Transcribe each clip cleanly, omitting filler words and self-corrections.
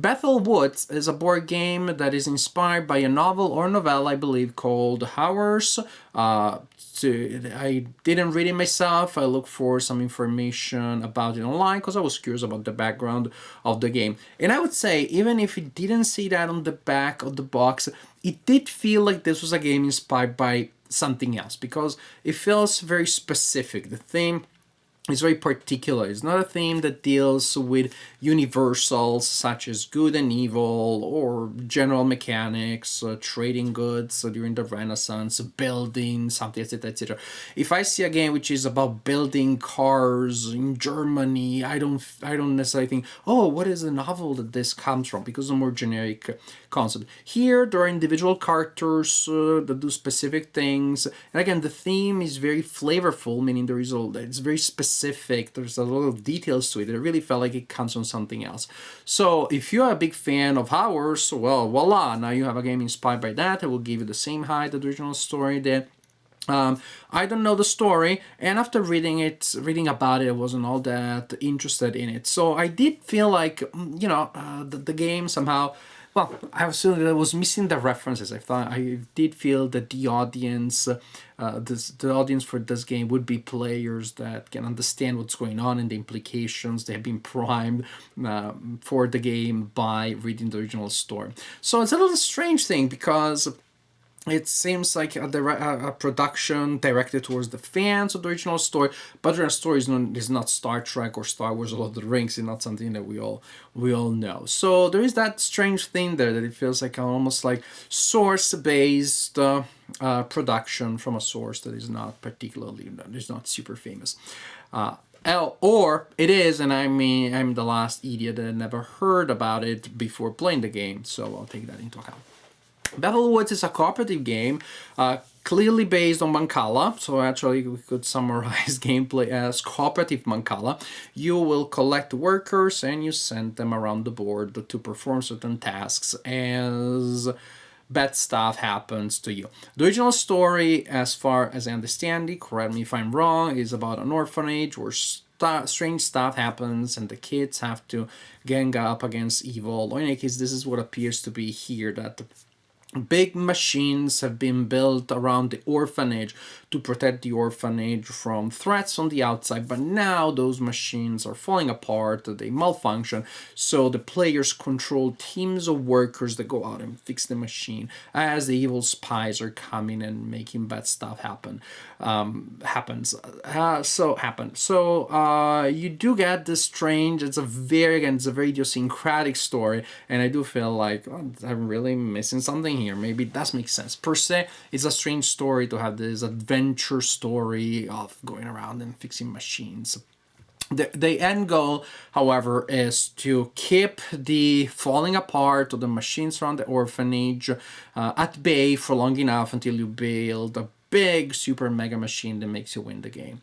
Bethel Woods is a board game that is inspired by a novel or novella, I believe, called Hours. I didn't read it myself. I looked for some information about it online because I was curious about the background of the game. And I would say, even if it didn't say that on the back of the box, it did feel like this was a game inspired by something else because it feels very specific. The theme is very particular. It's not a theme that deals with universals such as good and evil or general mechanics, trading goods during the Renaissance, building something, etc., etc. If I see a game which is about building cars in Germany, I don't necessarily think, oh, what is the novel that this comes from? Because it's a more generic concept. Here, there are individual characters that do specific things, and again, the theme is very flavorful, meaning it's very specific. There's a lot of details to it. It really felt like it comes from something else. So if you're a big fan of Hours, well, voila, now you have a game inspired by that. It will give you the same height that the original story did. I don't know the story, and after reading about it, I wasn't all that interested in it. So I did feel like, the game somehow, well, I was missing the references. I did feel that the audience, the audience for this game would be players that can understand what's going on and the implications. They have been primed for the game by reading the original story. So it's a little strange thing because it seems like a production directed towards the fans of the original story, but the story is not Star Trek or Star Wars or Lord of the Rings. It's not something that we all know. So there is that strange thing there that it feels like almost like source-based production from a source that is not super famous. Or it is, and I'm the last idiot that never heard about it before playing the game, so I'll take that into account. Bethel Woods is a cooperative game, clearly based on Mancala. So actually, we could summarize gameplay as cooperative Mancala. You will collect workers and you send them around the board to perform certain tasks as bad stuff happens to you. The original story, as far as I understand it, correct me if I'm wrong, is about an orphanage where strange stuff happens and the kids have to gang up against evil. Or in any case, this is what appears to be here, that big machines have been built around the orphanage to protect the orphanage from threats on the outside, but now those machines are falling apart, they malfunction, so the players control teams of workers that go out and fix the machine as the evil spies are coming and making bad stuff happen. So you do get this strange, it's a very idiosyncratic story, and I do feel like I'm really missing something here. Maybe it does make sense. Per se, it's a strange story to have this adventure story of going around and fixing machines. The end goal, however, is to keep the falling apart of the machines around the orphanage at bay for long enough until you build a big super mega machine that makes you win the game.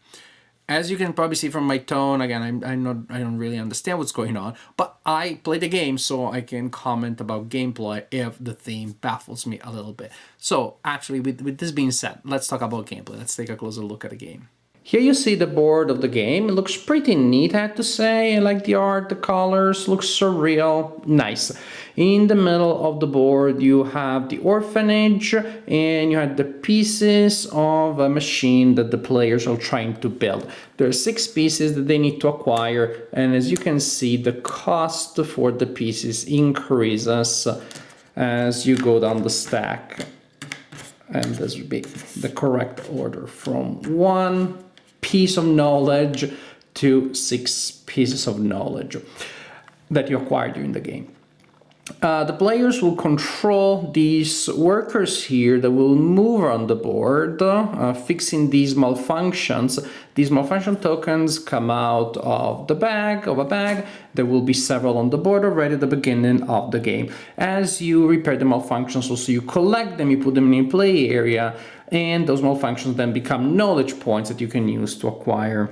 As you can probably see from my tone, again, I don't really understand what's going on, but I play the game so I can comment about gameplay if the theme baffles me a little bit. So actually, with this being said, let's talk about gameplay. Let's take a closer look at the game. Here you see the board of the game. It looks pretty neat, I have to say. I like the art, the colors, looks surreal, nice. In the middle of the board you have the orphanage and you have the pieces of a machine that the players are trying to build. There are 6 pieces that they need to acquire, and as you can see, the cost for the pieces increases as you go down the stack. And this would be the correct order from 1 piece of knowledge to 6 pieces of knowledge that you acquire during the game. The players will control these workers here that will move around the board, fixing these malfunctions. These malfunction tokens come out of a bag. There will be several on the board already at the beginning of the game. As you repair the malfunctions, also you collect them, you put them in a play area, and those malfunctions then become knowledge points that you can use to acquire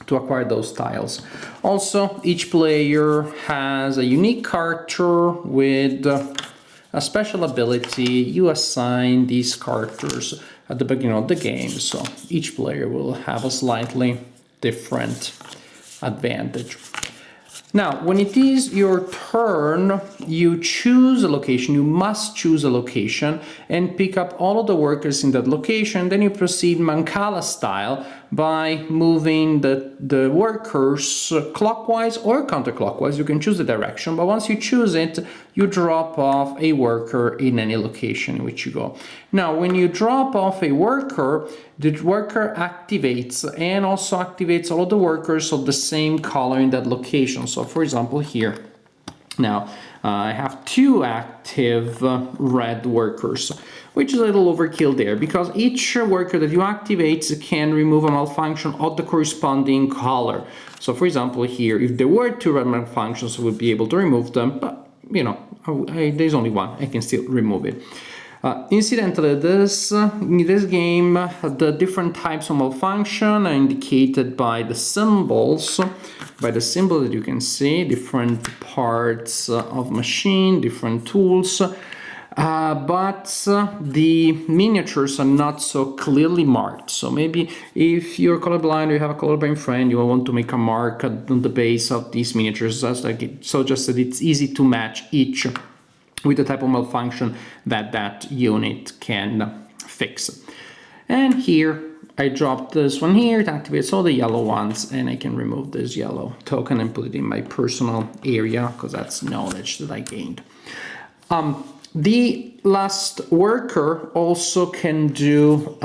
those tiles. Also, each player has a unique character with a special ability. You assign these characters at the beginning of the game, so each player will have a slightly different advantage. Now, when it is your turn, you choose a location, you must choose a location and pick up all of the workers in that location. Then you proceed Mancala style by moving the workers clockwise or counterclockwise. You can choose the direction, but once you choose it, you drop off a worker in any location in which you go. Now, when you drop off a worker, the worker activates and also activates all of the workers of the same color in that location. So for example, here, now I have 2 active red workers, which is a little overkill there because each worker that you activate can remove a malfunction of the corresponding color. So for example, here, if there were 2 red malfunctions, I would be able to remove them, but you know, there's only one, I can still remove it. Incidentally, in this game, the different types of malfunction are indicated by the symbols, that you can see, different parts of machine, different tools, but the miniatures are not so clearly marked. So maybe if you're colorblind or you have a colorblind friend, you will want to make a mark on the base of these miniatures, just that it's easy to match each with the type of malfunction that unit can fix. And here I dropped this one here, it activates all the yellow ones, and I can remove this yellow token and put it in my personal area because that's knowledge that I gained. The last worker also can do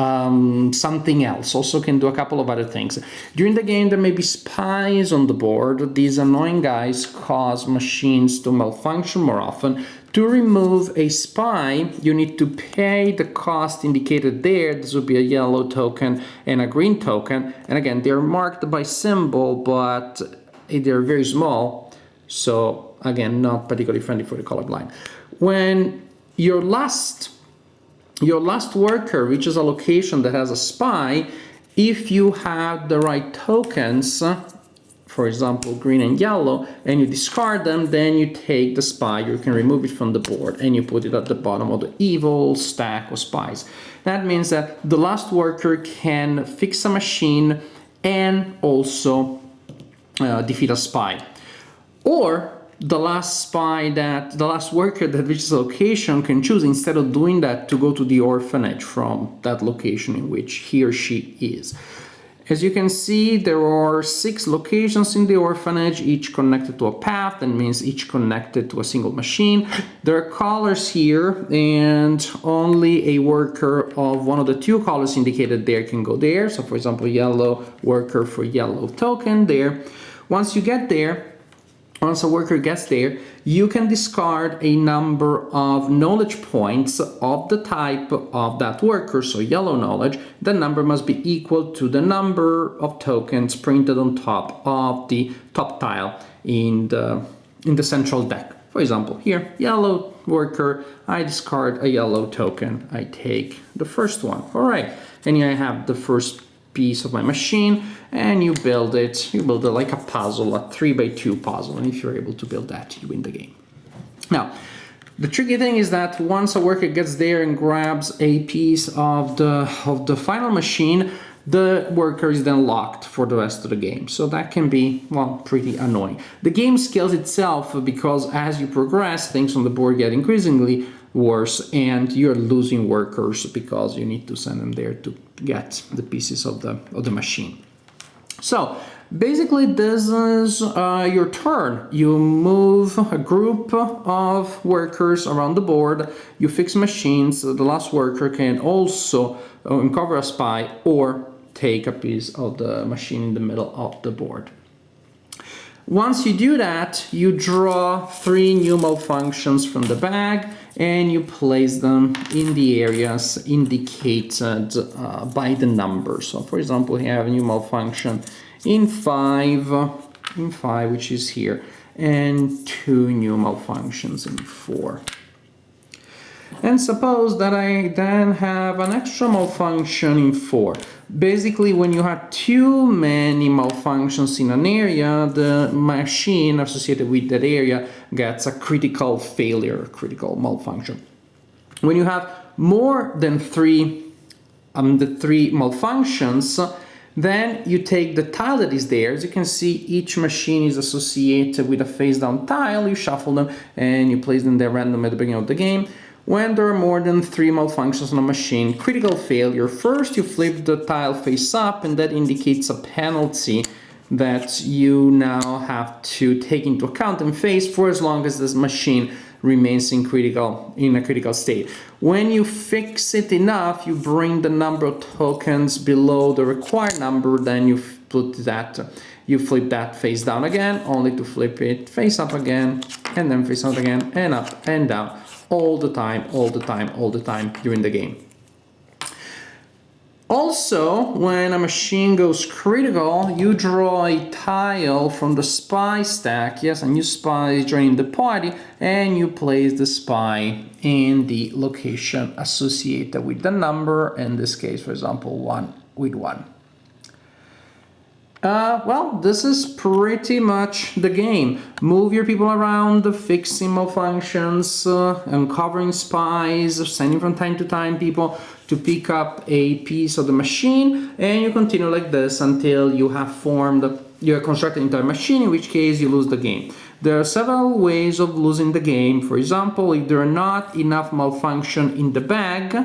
something else, also can do a couple of other things. During the game, there may be spies on the board. These annoying guys cause machines to malfunction more often. To remove a spy, you need to pay the cost indicated there. This would be a yellow token and a green token. And again, they're marked by symbol, but they're very small. So again, not particularly friendly for the colorblind. When your last worker reaches a location that has a spy, if you have the right tokens, for example, green and yellow, and you discard them, then you take the spy, you can remove it from the board, and you put it at the bottom of the evil stack of spies. That means that the last worker can fix a machine and also defeat a spy. Or the last worker that reaches a location can choose, instead of doing that, to go to the orphanage from that location in which he or she is. As you can see, there are 6 locations in the orphanage, each connected to a path. That means each connected to a single machine. There are colors here, and only a worker of one of the 2 colors indicated there can go there. So for example, yellow worker for yellow token there. Once a worker gets there, you can discard a number of knowledge points of the type of that worker, so yellow knowledge. The number must be equal to the number of tokens printed on top of the top tile in the central deck. For example, here, yellow worker, I discard a yellow token, I take the first one. All right, and here I have the first piece of my machine, and you build it like a puzzle, a 3x2 puzzle, and if you're able to build that, you win the game. Now, the tricky thing is that once a worker gets there and grabs a piece of the final machine, the worker is then locked for the rest of the game. So that can be, well, pretty annoying. The game scales itself because as you progress, things on the board get increasingly worse, and you're losing workers because you need to send them there to get the pieces of the machine. So basically, this is your turn. You move a group of workers around the board, you fix machines. The last worker can also uncover a spy or take a piece of the machine in the middle of the board. Once you do that, you draw 3 new malfunctions from the bag and you place them in the areas indicated by the number. So for example, you have a new malfunction in 5, which is here, and 2 new malfunctions in 4. And suppose that I then have an extra malfunction in 4. Basically, when you have too many malfunctions in an area, the machine associated with that area gets a critical failure, critical malfunction. When you have more than 3 malfunctions, Then you take the tile that is there. As you can see, each machine is associated with a face down tile. You shuffle them and you place them there random at the beginning of the game. When there are more than 3 malfunctions on a machine, critical failure, first you flip the tile face up, and that indicates a penalty that you now have to take into account and face for as long as this machine remains in a critical state. When you fix it enough, you bring the number of tokens below the required number, then you flip that face down again, only to flip it face up again, and then face up again, and up and down, all the time during the game. Also, when a machine goes critical, you draw a tile from the spy stack, yes, a new spy joining the party, and you place the spy in the location associated with the number, in this case, for example, 1 with 1. Well, this is pretty much the game. Move your people around, fixing malfunctions, uncovering spies, sending from time to time people to pick up a piece of the machine, and you continue like this until you have constructed an entire machine, in which case you lose the game. There are several ways of losing the game. For example, if there are not enough malfunction in the bag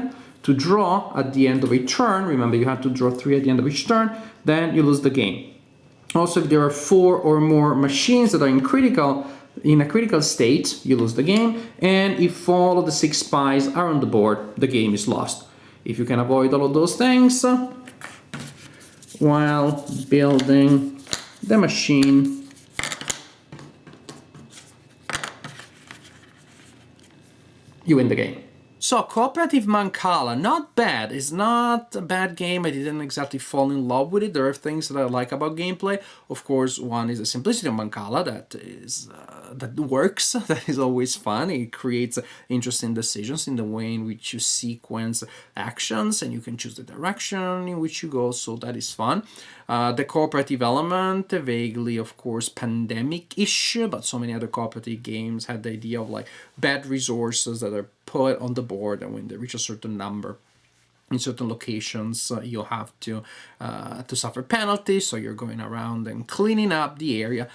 to draw at the end of a turn, remember you have to draw 3 at the end of each turn, then you lose the game. Also, if there are 4 or more machines that are in a critical state, you lose the game. And if all of the 6 spies are on the board, the game is lost. If you can avoid all of those things while building the machine, you win the game. So, Cooperative Mancala, not bad. It's not a bad game. I didn't exactly fall in love with it. There are things that I like about gameplay. Of course, one is the simplicity of Mancala that works. That is always fun. It creates interesting decisions in the way in which you sequence actions, and you can choose the direction in which you go. So that is fun. The cooperative element, vaguely, of course, pandemic-ish, but so many other cooperative games had the idea of like bad resources that are put on the board, and when they reach a certain number in certain locations, you'll have to suffer penalties. So you're going around and cleaning up the area.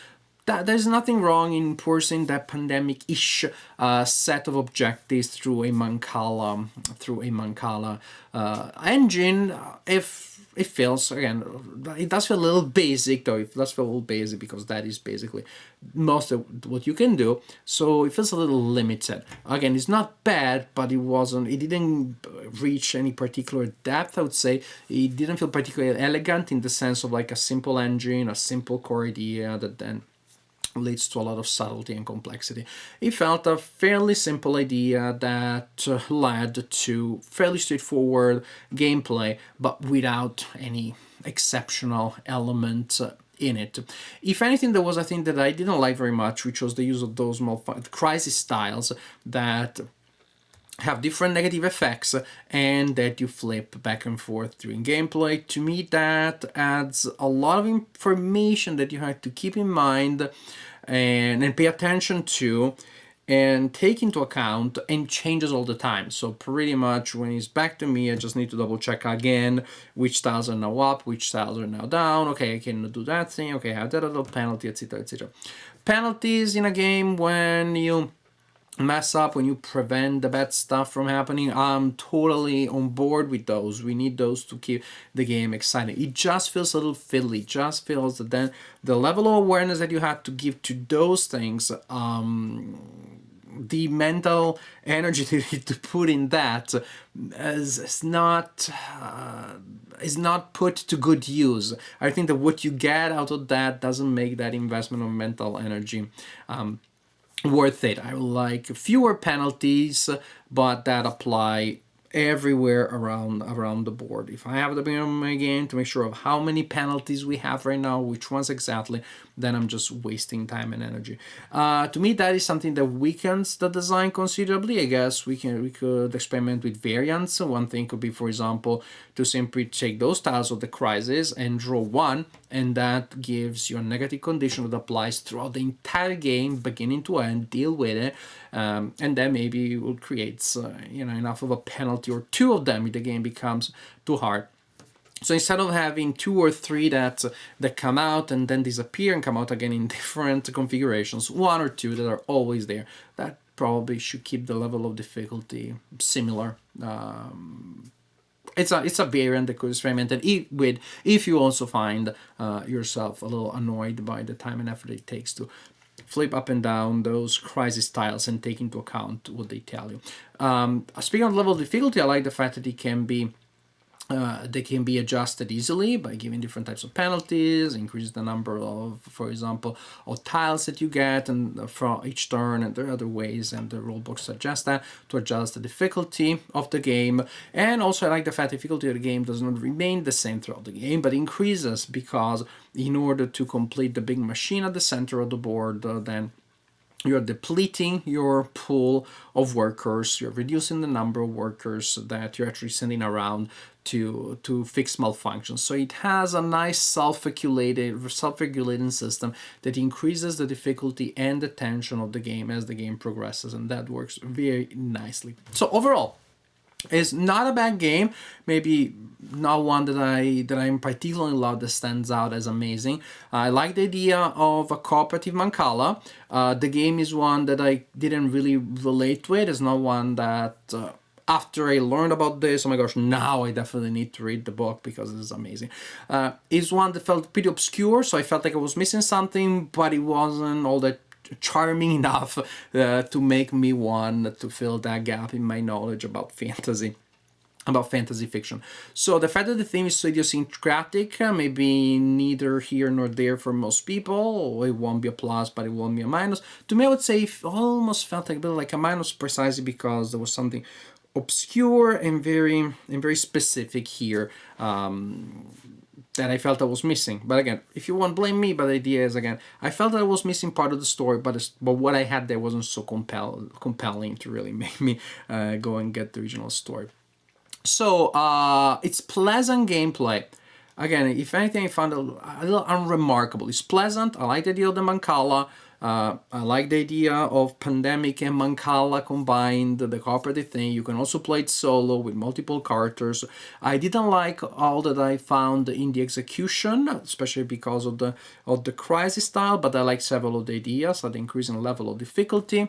There's nothing wrong in pursuing that pandemic-ish set of objectives through a Mancala engine. If it feels, again, it does feel a little basic, though. It does feel a little basic because that is basically most of what you can do. So it feels a little limited. Again, it's not bad, but it didn't reach any particular depth, I would say. It didn't feel particularly elegant in the sense of like a simple engine, a simple core idea that then leads to a lot of subtlety and complexity. It felt a fairly simple idea that led to fairly straightforward gameplay, but without any exceptional element in it. If anything, there was a thing that I didn't like very much, which was the use of those crisis styles that have different negative effects and that you flip back and forth during gameplay. To me, that adds a lot of information that you have to keep in mind and pay attention to and take into account, and changes all the time. So pretty much when it's back to me, I just need to double check again which styles are now up, which styles are now down. Okay, I can do that thing. Okay, I have that little penalty, etc., etc. Penalties in a game when you mess up, when you prevent the bad stuff from happening, I'm totally on board with those. We need those to keep the game exciting. It just feels a little fiddly. It just feels that then the level of awareness that you have to give to those things, the mental energy that you need to put in that is not put to good use. I think that what you get out of that doesn't make that investment of mental energy worth it. I would like fewer penalties, but that apply everywhere around the board. If I have the beginning of my game to make sure of how many penalties we have right now, which ones exactly, then I'm just wasting time and energy. To me, that is something that weakens the design considerably. I guess we could experiment with variants. One thing could be, for example, to simply take those tiles of the crisis and draw 1, and that gives you a negative condition that applies throughout the entire game, beginning to end. Deal with it, and then maybe it will create enough of a penalty or 2 of them if the game becomes too hard. So instead of having 2 or 3 that come out and then disappear and come out again in different configurations, 1 or 2 that are always there, that probably should keep the level of difficulty similar. It's a variant that could be experimented with if you also find yourself a little annoyed by the time and effort it takes to flip up and down those crisis tiles and take into account what they tell you. Speaking of level of difficulty, I like the fact that it can be they can be adjusted easily by giving different types of penalties, increase the number of, for example, of tiles that you get and from each turn, and there are other ways, and the rulebook suggests that to adjust the difficulty of the game. And also I like the fact the difficulty of the game does not remain the same throughout the game, but increases, because in order to complete the big machine at the center of the board, then you're depleting your pool of workers, you're reducing the number of workers that you're actually sending around to fix malfunctions. So it has a nice self-regulating system that increases the difficulty and the tension of the game as the game progresses, and that works very nicely. So overall, it's not a bad game, maybe not one that I'm particularly love that stands out as amazing. I like the idea of a cooperative Mancala. The game is one that I didn't really relate with. It's not one that after I learned about this, oh my gosh, now I definitely need to read the book because it is amazing. It's one that felt pretty obscure, so I felt like I was missing something, but it wasn't all that charming enough to make me want to fill that gap in my knowledge about fantasy fiction. So the fact that the theme is so idiosyncratic, maybe neither here nor there for most people. It won't be a plus, but it won't be a minus. To me, I would say it almost felt like a bit like a minus, precisely because there was something obscure and very specific here that I felt I was missing. But again, if you won't blame me, but the idea is, again, I felt that I was missing part of the story, but what I had there wasn't so compelling to really make me go and get the original story. So it's pleasant gameplay. Again, if anything, I found it a little unremarkable. It's pleasant. I like the idea of the Mancala. I like the idea of Pandemic and Mancala combined, the cooperative thing. You can also play it solo with multiple characters. I didn't like all that I found in the execution, especially because of the crisis style, but I like several of the ideas at the increasing level of difficulty.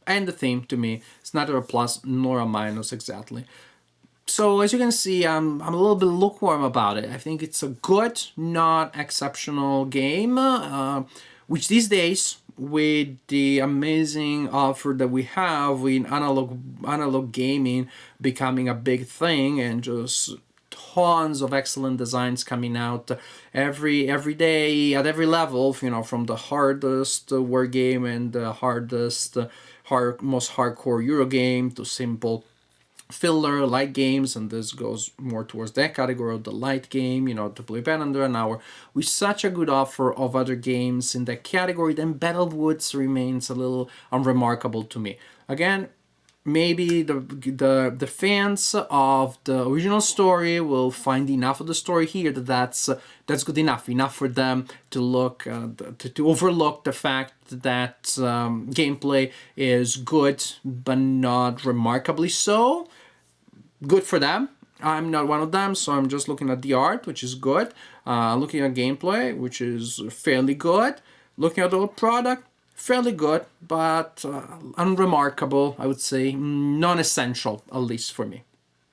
And the theme, to me, is neither a plus nor a minus exactly. So as you can see, I'm a little bit lukewarm about it. I think it's a good, not exceptional game, which these days, with the amazing offer that we have in analog gaming becoming a big thing, and just tons of excellent designs coming out every day at every level, from the hardest war game and the most hardcore Euro game to simple filler light games, and this goes more towards that category of the light game, to play better under an hour, with such a good offer of other games in that category. Then Battlewoods remains a little unremarkable to me. Again, maybe the fans of the original story will find enough of the story here that's good enough for them to look to overlook the fact that gameplay is good but not remarkably so. Good for them. I'm not one of them, so I'm just looking at the art, which is good, looking at gameplay, which is fairly good, looking at the product, fairly good, but unremarkable, I would say, non-essential, at least for me.